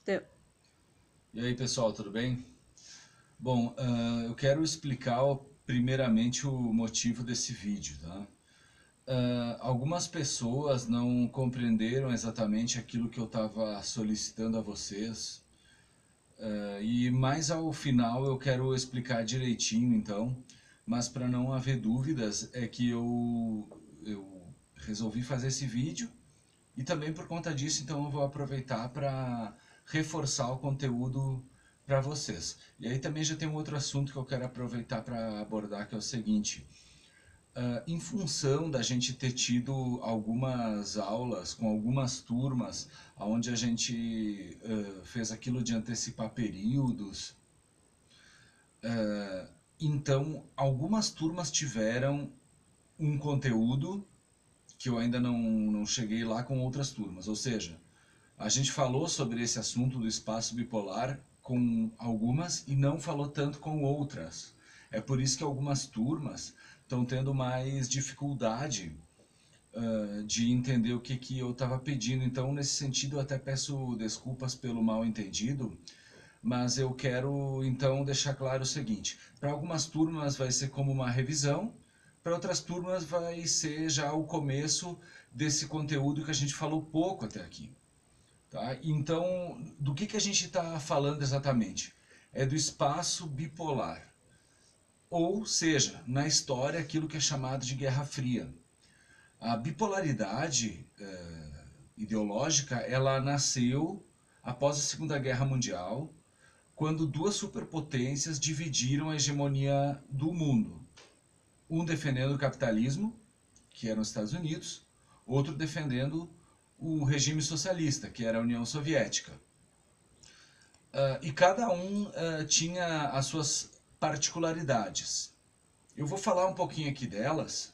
Deu. E aí, pessoal, tudo bem? Bom, eu quero explicar primeiramente o motivo desse vídeo, tá? Algumas pessoas não compreenderam exatamente aquilo que eu estava solicitando a vocês, e mais ao final eu quero explicar direitinho, então, mas para não haver dúvidas, é que eu resolvi fazer esse vídeo e também por conta disso, então eu vou aproveitar para reforçar o conteúdo para vocês. E aí também já tem um outro assunto que eu quero aproveitar para abordar, que é o seguinte. Em função da gente ter tido algumas aulas com algumas turmas, onde a gente fez aquilo de antecipar períodos, então algumas turmas tiveram um conteúdo que eu ainda não cheguei lá com outras turmas. Ou seja, a gente falou sobre esse assunto do espaço bipolar com algumas e não falou tanto com outras. É por isso que algumas turmas estão tendo mais dificuldade de entender o que eu estava pedindo. Então, nesse sentido, eu até peço desculpas pelo mal entendido, mas eu quero então deixar claro o seguinte: para algumas turmas vai ser como uma revisão, para outras turmas vai ser já o começo desse conteúdo que a gente falou pouco até aqui. Tá? Então, do que a gente está falando exatamente? É do espaço bipolar. Ou seja, na história, aquilo que é chamado de Guerra Fria. A bipolaridade ideológica, ela nasceu após a Segunda Guerra Mundial, quando duas superpotências dividiram a hegemonia do mundo. Um defendendo o capitalismo, que eram os Estados Unidos, outro defendendo o regime socialista, que era a União Soviética. E cada um tinha as suas particularidades. Eu vou falar um pouquinho aqui delas,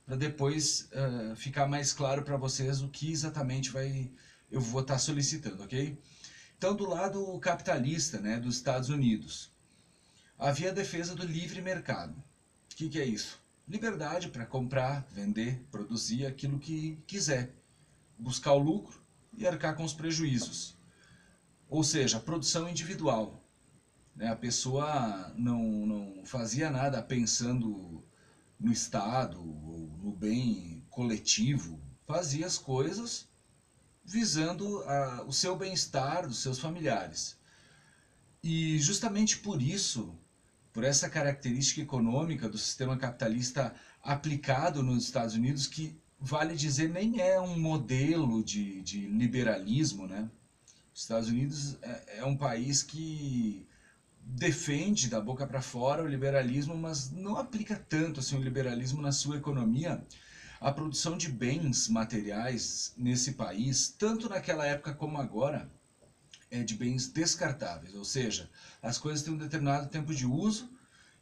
para depois ficar mais claro para vocês o que exatamente eu vou estar solicitando, ok? Então, do lado capitalista, né, dos Estados Unidos, havia a defesa do livre mercado. O que é isso? Liberdade para comprar, vender, produzir aquilo que quiser, buscar o lucro e arcar com os prejuízos. Ou seja, produção individual. Né? A pessoa não fazia nada pensando no Estado ou no bem coletivo. Fazia as coisas visando o seu bem-estar dos seus familiares. E justamente por isso, por essa característica econômica do sistema capitalista aplicado nos Estados Unidos, que vale dizer nem é um modelo de liberalismo, né? Os Estados Unidos é um país que defende da boca para fora o liberalismo, mas não aplica tanto assim o liberalismo na sua economia. A produção de bens materiais nesse país, tanto naquela época como agora, é de bens descartáveis, ou seja, as coisas têm um determinado tempo de uso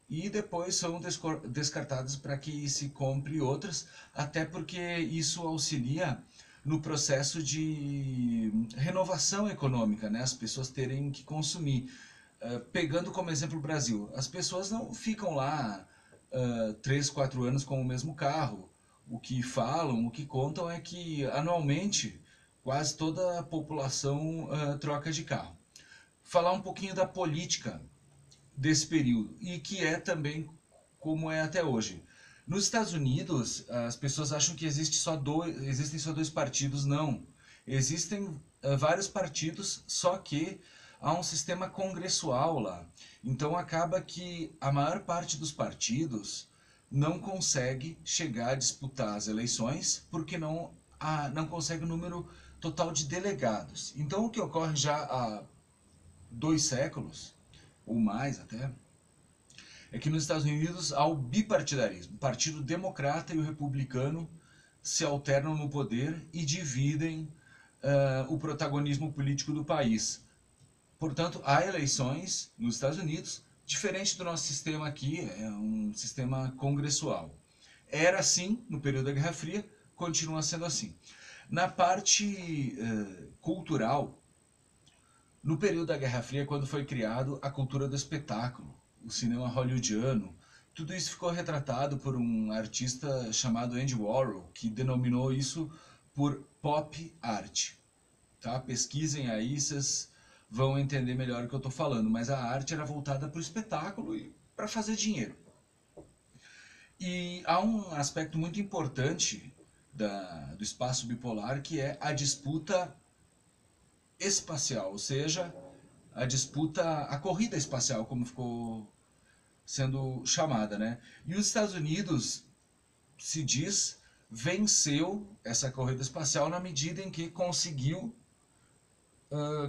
e depois são descartadas para que se compre outras, até porque isso auxilia no processo de renovação econômica, né? As pessoas terem que consumir. Pegando como exemplo o Brasil, as pessoas não ficam lá 3, 4 anos com o mesmo carro. O que falam, o que contam é que anualmente quase toda a população troca de carro. Falar um pouquinho da política desse período e que é também como é até hoje. Nos Estados Unidos, as pessoas acham que existem só dois partidos. Não. Existem vários partidos, só que há um sistema congressual lá. Então acaba que a maior parte dos partidos não consegue chegar a disputar as eleições porque não consegue o número total de delegados. Então o que ocorre já há 2 séculos, ou mais até, é que nos Estados Unidos há o bipartidarismo. O Partido Democrata e o Republicano se alternam no poder e dividem o protagonismo político do país. Portanto, há eleições nos Estados Unidos, diferente do nosso sistema aqui, é um sistema congressual. Era assim no período da Guerra Fria, continua sendo assim. Na parte cultural, no período da Guerra Fria, quando foi criado a cultura do espetáculo, o cinema hollywoodiano, tudo isso ficou retratado por um artista chamado Andy Warhol, que denominou isso por pop art. Tá? Pesquisem aí, vocês vão entender melhor o que eu estou falando, mas a arte era voltada para o espetáculo e para fazer dinheiro. E há um aspecto muito importante do espaço bipolar, que é a disputa espacial, ou seja, a corrida espacial, como ficou sendo chamada, né? E os Estados Unidos, se diz, venceu essa corrida espacial na medida em que conseguiu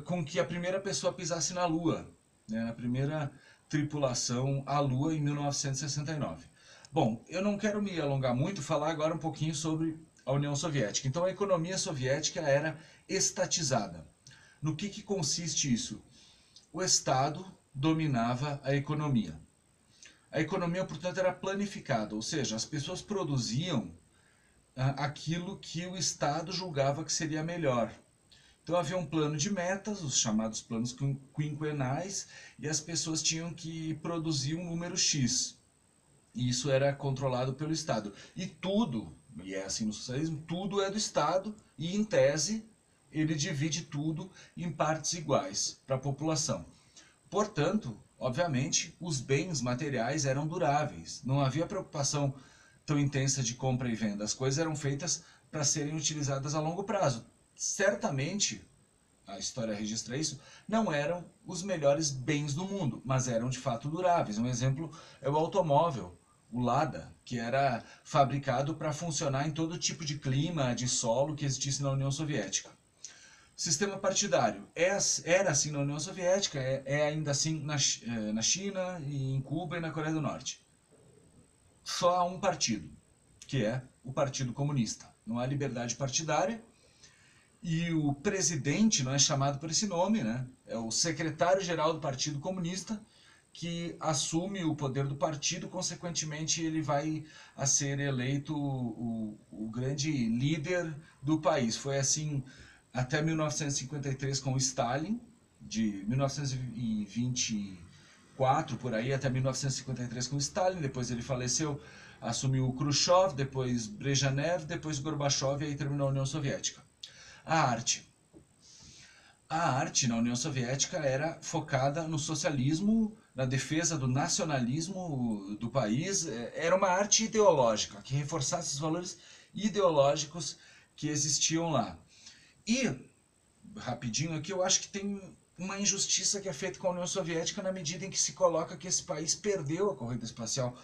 com que a primeira pessoa pisasse na Lua, né? A primeira tripulação à Lua em 1969. Bom, eu não quero me alongar muito, falar agora um pouquinho sobre a União Soviética. Então a economia soviética era estatizada. No que consiste isso? O Estado dominava a economia. A economia, portanto, era planificada, ou seja, as pessoas produziam aquilo que o Estado julgava que seria melhor. Então havia um plano de metas, os chamados planos quinquenais, e as pessoas tinham que produzir um número X. E isso era controlado pelo Estado. E tudo, e é assim no socialismo, tudo é do Estado e, em tese, ele divide tudo em partes iguais para a população. Portanto, obviamente, os bens materiais eram duráveis. Não havia preocupação tão intensa de compra e venda. As coisas eram feitas para serem utilizadas a longo prazo. Certamente, a história registra isso, não eram os melhores bens do mundo, mas eram de fato duráveis. Um exemplo é o automóvel, o Lada, que era fabricado para funcionar em todo tipo de clima, de solo que existisse na União Soviética. Sistema partidário era assim na União Soviética, é ainda assim na China, e em Cuba e na Coreia do Norte. Só há um partido, que é o Partido Comunista. Não há liberdade partidária e o presidente não é chamado por esse nome, né? É o secretário-geral do Partido Comunista que assume o poder do partido, consequentemente ele vai a ser eleito o grande líder do país. Foi assim até 1953 com Stalin, de 1924 por aí até 1953 com Stalin, depois ele faleceu, assumiu o Khrushchev, depois Brezhnev, depois Gorbachev e aí terminou a União Soviética. A arte. A arte na União Soviética era focada no socialismo, na defesa do nacionalismo do país. Era uma arte ideológica, que reforçasse os valores ideológicos que existiam lá. E, rapidinho aqui, eu acho que tem uma injustiça que é feita com a União Soviética na medida em que se coloca que esse país perdeu a corrida espacial.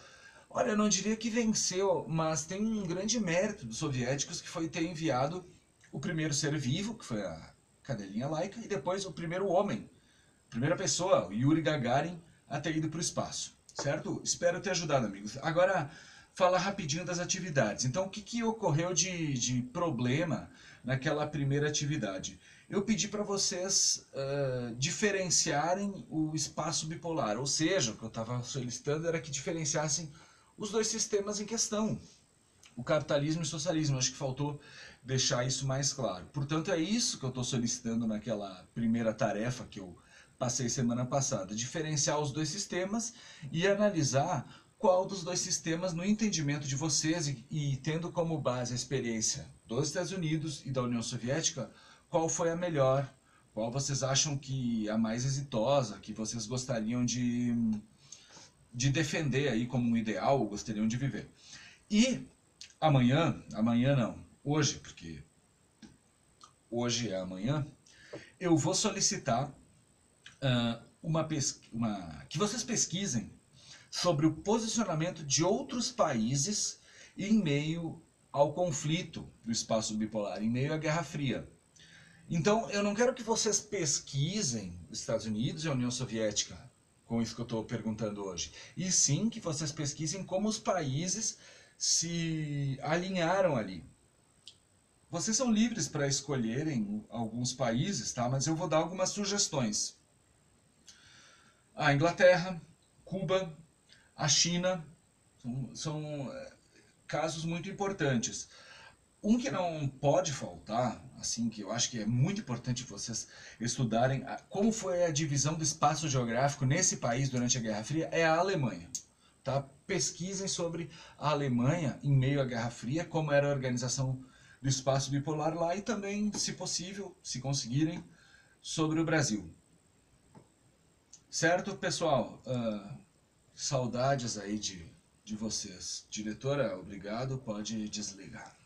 Olha, eu não diria que venceu, mas tem um grande mérito dos soviéticos que foi ter enviado o primeiro ser vivo, que foi a cadelinha Laika, e depois o primeiro homem, primeira pessoa, o Yuri Gagarin, a ter ido para o espaço, certo? Espero ter ajudado, amigos. Agora, falar rapidinho das atividades. Então, o que ocorreu de problema naquela primeira atividade? Eu pedi para vocês diferenciarem o espaço bipolar, ou seja, o que eu estava solicitando era que diferenciassem os dois sistemas em questão, o capitalismo e o socialismo. Acho que faltou deixar isso mais claro. Portanto, é isso que eu estou solicitando naquela primeira tarefa que eu passei semana passada, diferenciar os dois sistemas e analisar qual dos dois sistemas, no entendimento de vocês e tendo como base a experiência dos Estados Unidos e da União Soviética, qual foi a melhor, qual vocês acham que é a mais exitosa, que vocês gostariam de defender aí como um ideal, ou gostariam de viver. E amanhã não, hoje, porque hoje é amanhã, eu vou solicitar que vocês pesquisem sobre o posicionamento de outros países em meio ao conflito do espaço bipolar, em meio à Guerra Fria. Então, eu não quero que vocês pesquisem os Estados Unidos e a União Soviética, com isso que eu estou perguntando hoje, e sim que vocês pesquisem como os países se alinharam ali. Vocês são livres para escolherem alguns países, tá? Mas eu vou dar algumas sugestões. A Inglaterra, Cuba, a China, são casos muito importantes. Um que não pode faltar, assim, que eu acho que é muito importante vocês estudarem, como foi a divisão do espaço geográfico nesse país durante a Guerra Fria, é a Alemanha. Tá? Pesquisem sobre a Alemanha em meio à Guerra Fria, como era a organização do espaço bipolar lá e também, se possível, se conseguirem, sobre o Brasil. Certo, pessoal? Saudades aí de vocês. Diretora, obrigado, pode desligar.